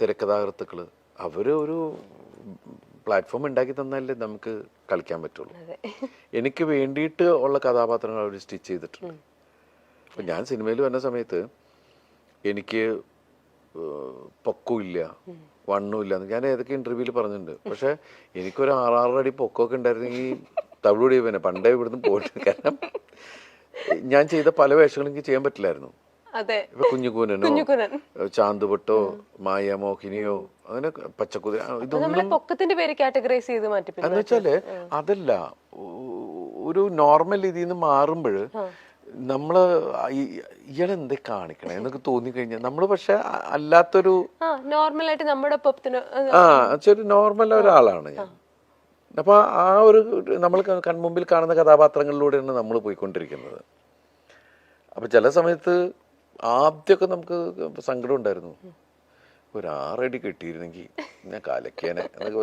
തിരക്കഥാകൃത്തുക്കള് അവര് ഒരു പ്ലാറ്റ്ഫോം ഉണ്ടാക്കി തന്നാലേ നമുക്ക് കളിക്കാൻ പറ്റുള്ളൂ. എനിക്ക് വേണ്ടിയിട്ട് ഉള്ള കഥാപാത്രങ്ങൾ അവർ സ്റ്റിച്ച് ചെയ്തിട്ടുണ്ട്. അപ്പം ഞാൻ സിനിമയിൽ വന്ന സമയത്ത് എനിക്ക് പൊക്കമില്ല, വണ്ണമില്ല, ഞാൻ ഏതൊക്കെ ഇന്റർവ്യൂവിൽ പറഞ്ഞിട്ടുണ്ട്. പക്ഷെ എനിക്കൊരു 6-6 അടി പൊക്കമൊക്കെ ഉണ്ടായിരുന്നെങ്കിൽ തവിടുപൊടി പിന്നെ പണ്ടേ ഇവിടുന്ന് പോയിട്ട്. കാരണം ഞാൻ ചെയ്ത പല വേഷങ്ങളും എനിക്ക് ചെയ്യാൻ പറ്റില്ലായിരുന്നു. ഇപ്പൊ കുഞ്ഞുകൂനനോ ചാന്തുപൊട്ടോ മായമോഹിനിയോ അങ്ങനെ പച്ചക്കുതിര എന്ന് വെച്ചാല് അതല്ല, ഒരു നോർമൽ രീതിയിൽ നിന്ന് മാറുമ്പോൾ നമ്മള് ഇയാളെന്തേ കാണിക്കണേ എന്നൊക്കെ തോന്നിക്കഴിഞ്ഞാൽ നമ്മള് പക്ഷെ അല്ലാത്തൊരു നോർമലായിട്ട് നമ്മുടെ നോർമൽ ഒരാളാണ് ഞാൻ. അപ്പൊ ആ ഒരു നമ്മൾ കൺമുമ്പിൽ കാണുന്ന കഥാപാത്രങ്ങളിലൂടെയാണ് നമ്മൾ പോയിക്കൊണ്ടിരിക്കുന്നത്. അപ്പൊ ചില സമയത്ത് ആദ്യമൊക്കെ നമുക്ക് സങ്കടം ഉണ്ടായിരുന്നു, ഒരു 6 അടി കിട്ടിയിരുന്നെങ്കിൽ ഞാൻ കാലക്കേനെ എന്നൊക്കെ.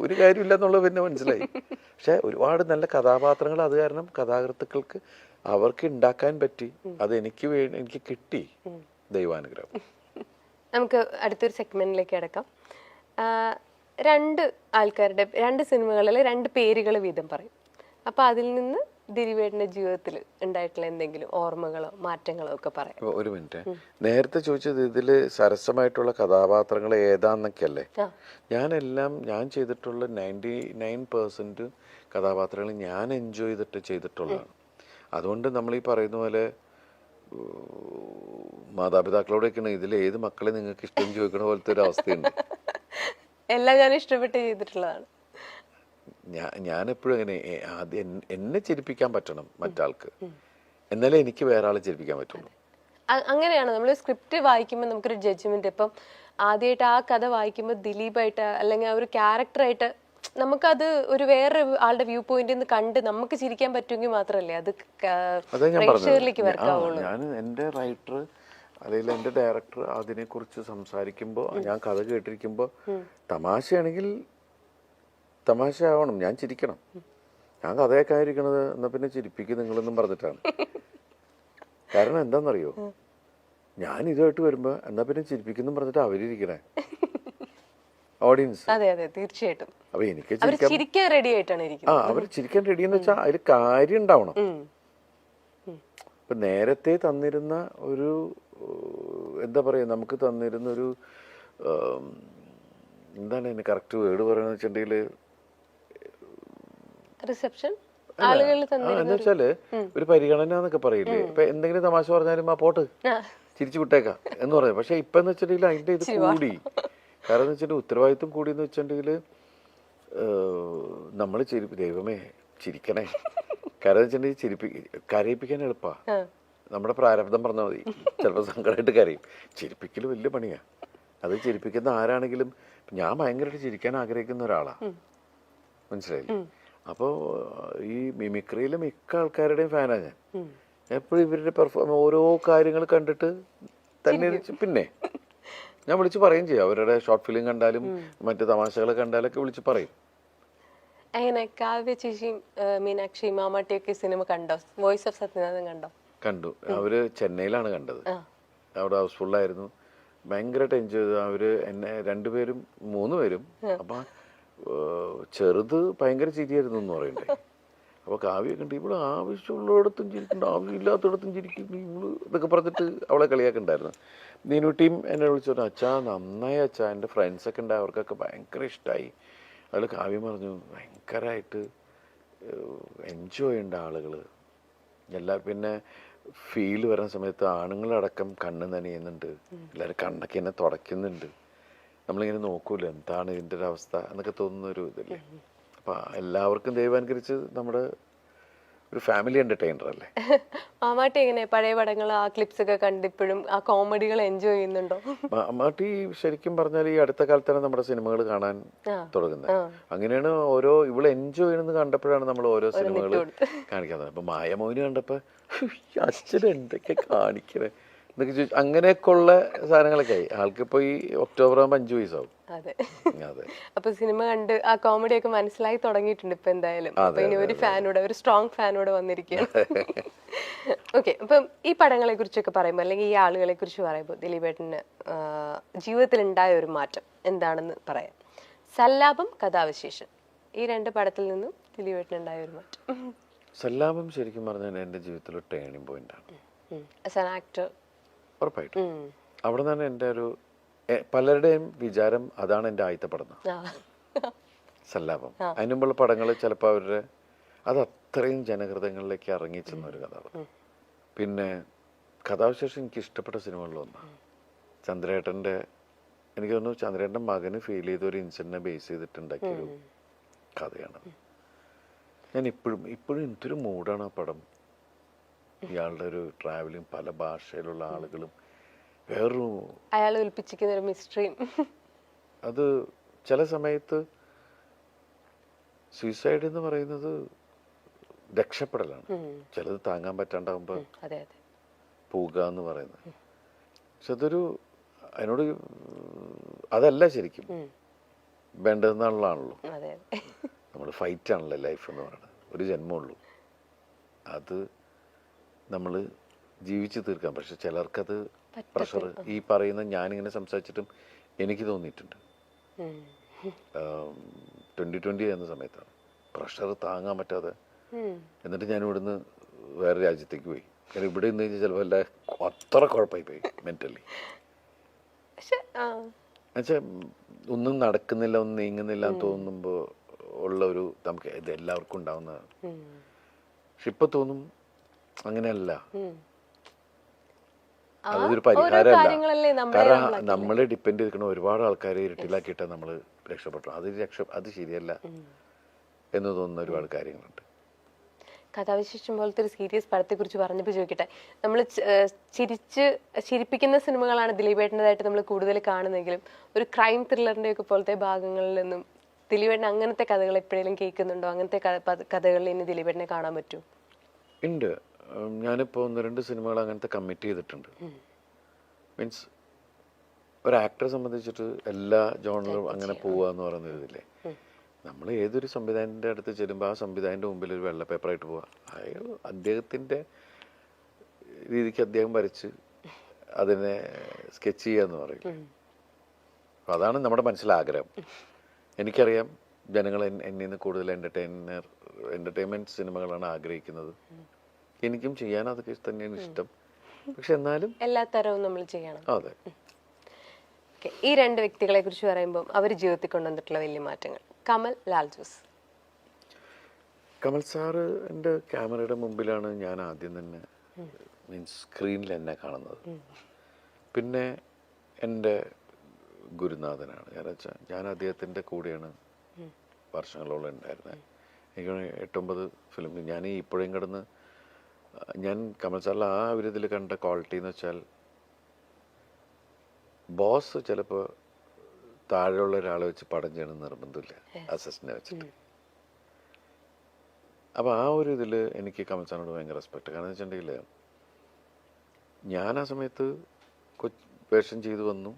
ഒരു കാര്യമില്ല എന്നുള്ളത് പിന്നെ മനസ്സിലായി. പക്ഷെ ഒരുപാട് നല്ല കഥാപാത്രങ്ങൾ അത് കാരണം കഥാകൃത്തുക്കൾക്ക് അവർക്ക് ഉണ്ടാക്കാൻ പറ്റി. അത് എനിക്ക് കിട്ടി, ദൈവാനുഗ്രഹം. നമുക്ക് അടുത്തൊരു സെഗ്മെന്റിലേക്ക് കിടക്കാം. 2 ആൾക്കാരുടെ 2 സിനിമകളിലെ 2 പേരുകൾ വീതം പറയും. അപ്പൊ അതിൽ നിന്ന് ദിലീപേട്ടന്റെ ജീവിതത്തിൽ ഉണ്ടായിട്ടുള്ള എന്തെങ്കിലും ഓർമ്മകളോ മാറ്റങ്ങളോ ഒക്കെ പറയാം. ഒരു മിനിറ്റ്, നേരത്തെ ചോദിച്ചത് ഇതില് സരസമായിട്ടുള്ള കഥാപാത്രങ്ങൾ ഏതാന്നൊക്കെ അല്ലേ? ഞാൻ ചെയ്തിട്ടുള്ള 99% കഥാപാത്രങ്ങൾ ഞാൻ എൻജോയ് ചെയ്തിട്ടുള്ളതാണ്. അതുകൊണ്ട് നമ്മൾ ഈ പറയുന്ന പോലെ മാതാപിതാക്കളോടൊക്കെയാണ് ഇതിൽ ഏത് മക്കളെ നിങ്ങൾക്ക് ഇഷ്ടം ചോദിക്കണ പോലത്തെ ഒരു അവസ്ഥയുണ്ട്. എല്ലാം ഞാൻ ഇഷ്ടപ്പെട്ട് ചെയ്തിട്ടുള്ളതാണ്. ഞാൻ എപ്പോഴും അങ്ങനെ ആദ്യം എന്നെ ചിരിപ്പിക്കാൻ പറ്റണം മറ്റാൾക്ക്, എന്നാലേ എനിക്ക് വേറെ ആളെ ചിരിപ്പിക്കാൻ പറ്റുള്ളൂ. അങ്ങനെയാണ് നമ്മൾ സ്ക്രിപ്റ്റ് വായിക്കുമ്പോൾ നമുക്കൊരു ജഡ്ജ്മെന്റ്. ഇപ്പം ആദ്യമായിട്ട് ആ കഥ വായിക്കുമ്പോൾ ദിലീപായിട്ട് അല്ലെങ്കിൽ ആ ഒരു ക്യാരക്ടറായിട്ട് നമുക്കത് ഒരു വേറെ ആളുടെ വ്യൂ പോയിന്റിൽ നിന്ന് കണ്ട് നമുക്ക് ചിരിക്കാൻ പറ്റുമെങ്കിൽ മാത്രമല്ലേ അത് പ്രേക്ഷകരിലേക്ക് വർക്കാവുള്ളൂ. ഞാൻ എൻ്റെ റൈറ്റർ അല്ലെങ്കിൽ എൻ്റെ ഡയറക്ടർ അതിനെ കുറിച്ച് സംസാരിക്കുമ്പോൾ ഞാൻ കഥ കേട്ടിരിക്കുമ്പോൾ തമാശയാണെങ്കിൽ തമാശയാവണം, ഞാൻ ചിരിക്കണം. ഞാൻ കഥയൊക്കെ ആയിരിക്കണത് എന്നാ പിന്നെ ചിരിപ്പിക്കും നിങ്ങളെന്നും പറഞ്ഞിട്ടാണ്. കാരണം എന്താണെന്നറിയോ, ഞാൻ ഇതുമായിട്ട് വരുമ്പോ എന്നാ പിന്നെ ചിരിപ്പിക്കുന്നു പറഞ്ഞിട്ട് അവരിയ്ക്കണേ ഓഡിയൻസ്. തീർച്ചയായിട്ടും. അപ്പൊ എനിക്ക് ചിരിക്കാൻ റെഡി ആയിട്ടാണ് അവർ ചിരിക്കാൻ റെഡി എന്ന് വെച്ചാൽ അതിൽ കാര്യം ഉണ്ടാവണം. ഇപ്പൊ നേരത്തെ തന്നിരുന്ന ഒരു എന്താ പറയാ, നമുക്ക് തന്നിരുന്ന ഒരു എന്താണ് അതിന് കറക്റ്റ് വേർഡ് പറയുന്നത് വെച്ചിട്ടുണ്ടെങ്കിൽ റിസപ്ഷൻ എന്ന് വെച്ചാല് ഒരു പരിഗണന എന്നൊക്കെ പറയില്ലേ. ഇപ്പൊ എന്തെങ്കിലും തമാശ പറഞ്ഞാലും ആ പോട്ട് ചിരിച്ചു വിട്ടേക്കാം എന്ന് പറഞ്ഞു. പക്ഷെ ഇപ്പൊ എന്ന് വെച്ചിട്ടുണ്ടെങ്കിൽ അതിന്റെ ഇത് കൂടി. കാരണം എന്ന് വെച്ചിട്ടുണ്ടെങ്കിൽ ഉത്തരവാദിത്വം കൂടി എന്ന് വെച്ചിട്ടുണ്ടെങ്കിൽ നമ്മള് ദൈവമേ ചിരിക്കണേ. കാരണം എന്ന് വെച്ചിട്ടുണ്ടെങ്കിൽ കരയിപ്പിക്കാൻ എളുപ്പാ, നമ്മുടെ പ്രാരബ്ധം പറഞ്ഞാൽ മതി. ചിലപ്പോൾ സങ്കടമായിട്ട് കരയും. ചിരിപ്പിക്കൽ വലിയ പണിയാ. അത് ചിരിപ്പിക്കുന്ന ആരാണെങ്കിലും ഞാൻ ഭയങ്കരമായിട്ട് ചിരിക്കാൻ ആഗ്രഹിക്കുന്ന ഒരാളാ, മനസ്സിലായില്ലേ? അപ്പോൾ ഈ മിമിക്രിയിലെ മിക്ക ആൾക്കാരുടെയും ഫാനാണ് ഞാൻ. എപ്പോഴും ഇവരുടെ ഓരോ കാര്യങ്ങൾ കണ്ടിട്ട് തന്നെ പിന്നെ ഞാൻ വിളിച്ച് പറയും ചെയ്യും. അവരുടെ ഷോർട്ട് ഫിലിം കണ്ടാലും മറ്റു തമാശകൾ കണ്ടാലൊക്കെ വിളിച്ച് പറയും. എങ്ങനെ കാവ്യ ചേച്ചിയും മീനാക്ഷി മാമാട്ടിയൊക്കെ സിനിമ കണ്ടോ? വോയിസ് ഓഫ് സത്യനാഥൻ കണ്ടു. അവര് ചെന്നൈയിലാണ് കണ്ടത്. അവിടെ ഹൗസ്ഫുള്ളായിരുന്നു. ഭയങ്കരമായിട്ട് എൻജോയ് ചെയ്തു. അവര് എന്നെ 2 പേരും 3 പേരും. അപ്പൊ ചെറുത് ഭയങ്കര ചിരിയായിരുന്നു എന്ന് പറയണ്ടേ. അപ്പൊ കാവ്യ കണ്ട് ഇവള് ആവശ്യമുള്ളിടത്തും ചിരിക്കുന്നുണ്ട്, ആവശ്യമില്ലാത്തടത്തും ചിരിക്കുന്നു ഇവള് ഇതൊക്കെ പറഞ്ഞിട്ട് അവളെ കളിയാക്കുണ്ടായിരുന്നു. നീനുട്ടിയും എന്നെ വിളിച്ചു പറഞ്ഞു, അച്ഛാ നന്നായി അച്ഛാ, എൻ്റെ ഫ്രണ്ട്സൊക്കെ ഉണ്ട്, അവർക്കൊക്കെ ഭയങ്കര ഇഷ്ടമായി. അതിൽ കാവ്യം പറഞ്ഞു ഭയങ്കരമായിട്ട് എൻജോയ് ചെയ്യേണ്ട ആളുകൾ എല്ലാവരും. പിന്നെ ഫീൽ വരുന്ന സമയത്ത് ആണുങ്ങളടക്കം കണ്ണ് നനയുന്നുണ്ട്, എല്ലാവരും കണ്ണൊക്കെ എന്നെ തുടയ്ക്കുന്നുണ്ട്. നമ്മളിങ്ങനെ നോക്കൂല എന്താണ് ഇതിൻ്റെ ഒരു അവസ്ഥ എന്നൊക്കെ തോന്നുന്നൊരു ഇതല്ലേ. അപ്പം എല്ലാവർക്കും ദൈവാനുകരിച്ച് നമ്മുടെ ഒരു ഫാമിലി എന്റർടൈനർ അല്ലേ. മാമാട്ടി എങ്ങനെ പഴയ പടങ്ങൾ ആ ക്ലിപ്സ് ഒക്കെ കണ്ടിപ്പോഴും ആ കോമഡികൾ എൻജോയ് ചെയ്യുന്നുണ്ടോ? മാമാട്ടി ശരിക്കും പറഞ്ഞാൽ ഈ അടുത്ത കാലത്താണ് നമ്മുടെ സിനിമകൾ കാണാൻ തുടങ്ങുന്നത്. അങ്ങനെയാണ് ഇവള് എൻജോയ് ചെയ്യുന്നത് കണ്ടപ്പോഴാണ് നമ്മൾ ഓരോ സിനിമകൾ കാണിക്കുന്നത്. അപ്പൊ മായമോഹിനി കണ്ടപ്പോ അച്ഛൻ എന്തൊക്കെ കാണിക്കണേ എന്നൊക്കെ ചോദിച്ചു. അങ്ങനെയൊക്കെ ഉള്ള സാധനങ്ങളൊക്കെ ആയി. ആൾക്കിപ്പോ ഈ ഒക്ടോബർ ആകുമ്പോൾ 5 വയസ്സാവും. അതെ. അതെ. അപ്പൊ സിനിമ കണ്ട് ആ കോമഡി ഒക്കെ മനസ്സിലായി തുടങ്ങിയിട്ടുണ്ട് ഇപ്പൊ എന്തായാലും. അപ്പൊ ഇനി ഒരു ഫാനോടെ, ഒരു സ്ട്രോങ് ഫാനോടെ വന്നിരിക്കുകയാണ്. ഓക്കെ, അപ്പം ഈ പടങ്ങളെ കുറിച്ചൊക്കെ പറയുമ്പോൾ അല്ലെങ്കിൽ ഈ ആളുകളെ കുറിച്ച് പറയുമ്പോൾ ദിലീപേട്ടന് ജീവിതത്തിൽ ഉണ്ടായ ഒരു മാറ്റം എന്താണെന്ന് പറയാം. സല്ലാപം, കഥാവിശേഷൻ, ഈ 2 പടത്തിൽ നിന്നും ദിലീപേട്ടന് ഉണ്ടായ ഒരു മാറ്റം. സല്ലാപം ശരിക്കും പറഞ്ഞാൽ എൻ്റെ ജീവിതത്തിൽ ഒരു ടേണിംഗ് പോയിന്റ് ആണ്. ആസ് ആൻ ആക്ടർ ഉറപ്പായിട്ടും അവിടെ നിന്നാണ് എൻ്റെ ഒരു പലരുടെയും വിചാരം അതാണ് എൻ്റെ ആദ്യത്തെ പടം സല്ലാപം. അതിന് മുമ്പുള്ള പടങ്ങൾ ചിലപ്പോൾ അവരുടെ അത് അത്രയും ജനഹൃദയങ്ങളിലേക്ക് ഇറങ്ങിച്ചെന്ന ഒരു കഥ. പിന്നെ കഥാവിശേഷം എനിക്ക് ഇഷ്ടപ്പെട്ട സിനിമകളിലൊന്നാണ്. ചന്ദ്രേട്ടൻ്റെ, എനിക്ക് തോന്നുന്നു ചന്ദ്രേട്ടൻ്റെ മകന് ഫീൽ ചെയ്ത ഒരു ഇൻസിഡന്റിനെ ബേസ് ചെയ്തിട്ടുണ്ടാക്കിയൊരു കഥയാണ്. ഞാൻ ഇപ്പോഴും എന്തൊരു മൂഡാണ് ആ പടം. ഇയാളുടെ ഒരു ട്രാവലിങ്, പല ഭാഷയിലുള്ള ആളുകളും, വേറൊരു അയാൾ ഒളിപ്പിച്ചിരിക്കുന്ന ഒരു മിസ്റ്ററിയും. അത് ചില സമയത്ത് സൂയിസൈഡ് എന്ന് പറയുന്നത് രക്ഷപ്പെടലാണ്. ചിലത് താങ്ങാൻ പറ്റാണ്ടാവുമ്പോൾ പോവുക എന്ന് പറയുന്നത്. പക്ഷെ അതൊരു അതിനോട് അതല്ല ശരിക്കും വേണ്ടതെന്നുള്ളതാണല്ലോ. നമ്മൾ ഫൈറ്റ് ആണല്ലോ ലൈഫ് എന്ന് പറയുന്നത്. ഒരു ജന്മമുള്ളൂ, അത് നമ്മൾ ജീവിച്ചു തീർക്കാം. പക്ഷെ ചിലർക്കത് പ്രഷർ, ഈ പറയുന്ന ഞാനിങ്ങനെ സംസാരിച്ചിട്ടും എനിക്ക് തോന്നിയിട്ടുണ്ട് 2020 എന്ന സമയത്താണ് പ്രഷർ താങ്ങാൻ പറ്റാതെ. എന്നിട്ട് ഞാൻ ഇവിടുന്ന് വേറെ രാജ്യത്തേക്ക് പോയി. കാരണം ഇവിടെ നിന്ന് കഴിഞ്ഞാൽ ചിലപ്പോൾ എല്ലാ അത്ര കുഴപ്പമായി പോയി മെന്റലി. എന്നുവെച്ചാൽ ഒന്നും നടക്കുന്നില്ല, ഒന്നും നീങ്ങുന്നില്ല എന്ന് തോന്നുമ്പോൾ ഉള്ള ഒരു, നമുക്ക് ഇത് എല്ലാവർക്കും ഉണ്ടാവുന്നതാണ്. പക്ഷെ ഇപ്പൊ തോന്നും അങ്ങനെയല്ല, അതൊരു പരിഹാരമല്ല. കാരണം നമ്മളെ ഡിപ്പെൻഡ് ചെയ്തിരിക്കണ ഒരുപാട് ആൾക്കാരെ ഇരുട്ടിലാക്കിയിട്ടാ നമ്മള് രക്ഷപ്പെട്ടു. അത് ശരിയല്ല എന്ന് തോന്നുന്ന ഒരുപാട് കാര്യങ്ങളുണ്ട്. കഥാവിശേഷം പോലത്തെ ഒരു സീരിയസ് പടത്തെ കുറിച്ച് പറഞ്ഞപ്പോൾ ചോദിക്കട്ടെ, നമ്മൾ ചിരിപ്പിക്കുന്ന സിനിമകളാണ് ദിലീപേട്ടൻ്റെതായിട്ട് നമ്മൾ കൂടുതൽ കാണുന്നെങ്കിലും ഒരു ക്രൈം ത്രില്ലറിന്റെ ഒക്കെ പോലത്തെ ഭാഗങ്ങളിൽ നിന്നും ദിലീപേട്ടൻ അങ്ങനത്തെ കഥകൾ എപ്പോഴെങ്കിലും കേൾക്കുന്നുണ്ടോ? അങ്ങനത്തെ കഥകളിൽ ഇനി ദിലീപേട്ടനെ കാണാൻ പറ്റുമോ? ഉണ്ട്. ഞാനിപ്പോൾ 1-2 സിനിമകൾ അങ്ങനത്തെ കമ്മിറ്റ് ചെയ്തിട്ടുണ്ട്. മീൻസ് ഒരു ആക്ടറെ സംബന്ധിച്ചിട്ട് എല്ലാ ജോണറും അങ്ങനെ പോവുക എന്ന് പറയുന്ന ഇതില്ലേ. നമ്മൾ ഏതൊരു സംവിധായകൻ്റെ അടുത്ത് ചെല്ലുമ്പോൾ ആ സംവിധായകൻ്റെ മുമ്പിൽ ഒരു വെള്ള പേപ്പറായിട്ട് പോവുക. അയാൾ അദ്ദേഹത്തിൻ്റെ രീതിക്ക് അദ്ദേഹം വരച്ച് അതിനെ സ്കെച്ച് ചെയ്യുക എന്ന് പറയും. അപ്പോൾ അതാണ് നമ്മുടെ മനസ്സിലാഗ്രഹം. എനിക്കറിയാം ജനങ്ങൾ എന്നിൽ നിന്ന് കൂടുതൽ എൻ്റർടൈൻമെൻറ്റ് സിനിമകളാണ് ആഗ്രഹിക്കുന്നത്. എനിക്കും ചെയ്യാൻ അതൊക്കെ തന്നെയാണ് ഇഷ്ടം. പക്ഷെ എന്നാലും എല്ലാ തരവും നമ്മൾ ചെയ്യണം. അതെ. ഈ 2 വ്യക്തികളെ കുറിച്ച് പറയുമ്പോൾ അവർ ജീവിതത്തിൽ കൊണ്ടുവന്നിട്ടുള്ള വലിയ മാറ്റങ്ങൾ. കമൽ, ലാൽ ജോസ്. കമൽ സാറ് എൻ്റെ ക്യാമറയുടെ മുമ്പിലാണ് ഞാൻ ആദ്യം തന്നെ, മീൻസ് സ്ക്രീനിൽ എന്നെ കാണുന്നത്. പിന്നെ എൻ്റെ ഗുരുനാഥനാണ്. കാരണം വെച്ചാൽ ഞാൻ അദ്ദേഹത്തിൻ്റെ കൂടെയാണ് വർഷങ്ങളോളം ഉണ്ടായിരുന്നത്. എനിക്ക് 8-9 ഫിലിം ഞാൻ ഇപ്പോഴും കിടന്ന് ഞാൻ കമൽ സാറിൽ ആ ഒരു ഇതിൽ കണ്ട ക്വാളിറ്റി എന്ന് വെച്ചാൽ, ബോസ് ചിലപ്പോൾ താഴെയുള്ള ഒരാളെ വെച്ച് പടം ചെയ്യണം നിർബന്ധമില്ല, അസിസ്റ്റന്റിനെ വെച്ചിട്ട്. അപ്പോൾ ആ ഒരു ഇതിൽ എനിക്ക് കമൽ സാറിനോട് ഭയങ്കര റെസ്പെക്ട്. കാരണം എന്ന് വെച്ചിട്ടുണ്ടെങ്കിൽ ഞാൻ ആ സമയത്ത് വേഷം ചെയ്തു വന്നു,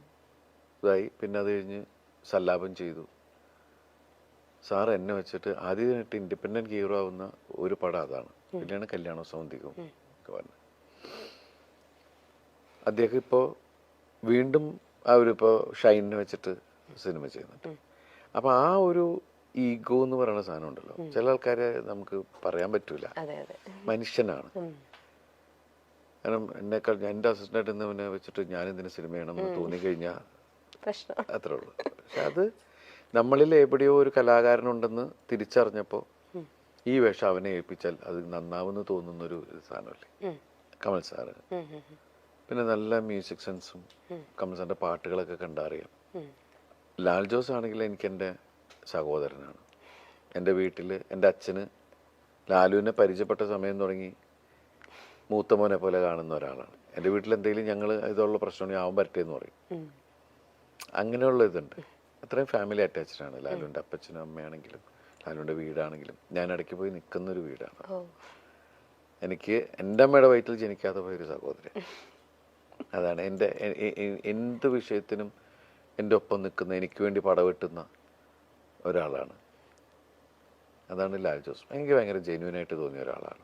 ഇതായി. പിന്നെ അത് കഴിഞ്ഞ് സല്ലാപം ചെയ്തു. സാർ എന്നെ വെച്ചിട്ട് ആദ്യമായിട്ട് ഇൻഡിപെൻഡൻറ്റ് ഹീറോ ആവുന്ന ഒരു പടം അതാണ്. പിന്നെയാണ് കല്യാണോത്സവം ഒക്കെ പറഞ്ഞത്. അദ്ദേഹം ഇപ്പോൾ വീണ്ടും ആ ഒരു ഇപ്പോൾ ഷൈനിനെ വെച്ചിട്ട് സിനിമ ചെയ്യുന്നുണ്ട്. അപ്പം ആ ഒരു ഈഗോ എന്ന് പറയുന്ന സാധനം ഉണ്ടല്ലോ, ചില ആൾക്കാരെ നമുക്ക് പറയാൻ പറ്റൂല. മനുഷ്യനാണ്. കാരണം എന്നെക്കാൾ എൻ്റെ അസിസ്റ്റൻ്റായിട്ട് ഇന്നവനെ വെച്ചിട്ട് ഞാനെന്തിനു സിനിമ ചെയ്യണമെന്ന് തോന്നിക്കഴിഞ്ഞാൽ അത്രേ ഉള്ളൂ. പക്ഷെ അത് നമ്മളിൽ എവിടെയോ ഒരു കലാകാരനുണ്ടെന്ന് തിരിച്ചറിഞ്ഞപ്പോൾ ഈ വേഷം അവനെ ഏൽപ്പിച്ചാൽ അത് നന്നാവെന്ന് തോന്നുന്നൊരു സാധനമല്ലേ കമൽ സാറ്. പിന്നെ നല്ല മ്യൂസിക് സെൻസും കമൽ സാറിൻ്റെ പാട്ടുകളൊക്കെ കണ്ടറിയാം. ലാൽ ജോസ് ആണെങ്കിൽ എനിക്ക് എൻ്റെ സഹോദരനാണ്. എൻ്റെ വീട്ടിൽ എൻ്റെ അച്ഛന് ലാലുവിനെ പരിചയപ്പെട്ട സമയം തുടങ്ങി മൂത്ത മോനെ പോലെ കാണുന്ന ഒരാളാണ്. എൻ്റെ വീട്ടിൽ എന്തെങ്കിലും ഞങ്ങൾ ഇതുള്ള പ്രശ്നമാണെങ്കിൽ അവൻ വരട്ടെന്ന് പറയും. അങ്ങനെയുള്ള ഇതുണ്ട്. അത്രയും ഫാമിലി അറ്റാച്ച്ഡ് ആണ്. ലാലുവിൻ്റെ അപ്പച്ചനും അമ്മയാണെങ്കിലും ലാലുവിൻ്റെ വീടാണെങ്കിലും ഞാൻ ഇടയ്ക്ക് പോയി നിൽക്കുന്നൊരു വീടാണ്. എനിക്ക് എൻ്റെ അമ്മയുടെ വയറ്റിൽ ജനിക്കാതെ പോയൊരു സഹോദരൻ. അതാണ് എൻ്റെ എന്ത് വിഷയത്തിനും എൻ്റെ ഒപ്പം നിൽക്കുന്ന, എനിക്ക് വേണ്ടി പടവെട്ടുന്ന ഒരാളാണ്. അതാണ് ലാൽ ജോസ്. എനിക്ക് ഭയങ്കര ജെന്യൂനായിട്ട് തോന്നിയ ഒരാളാണ്.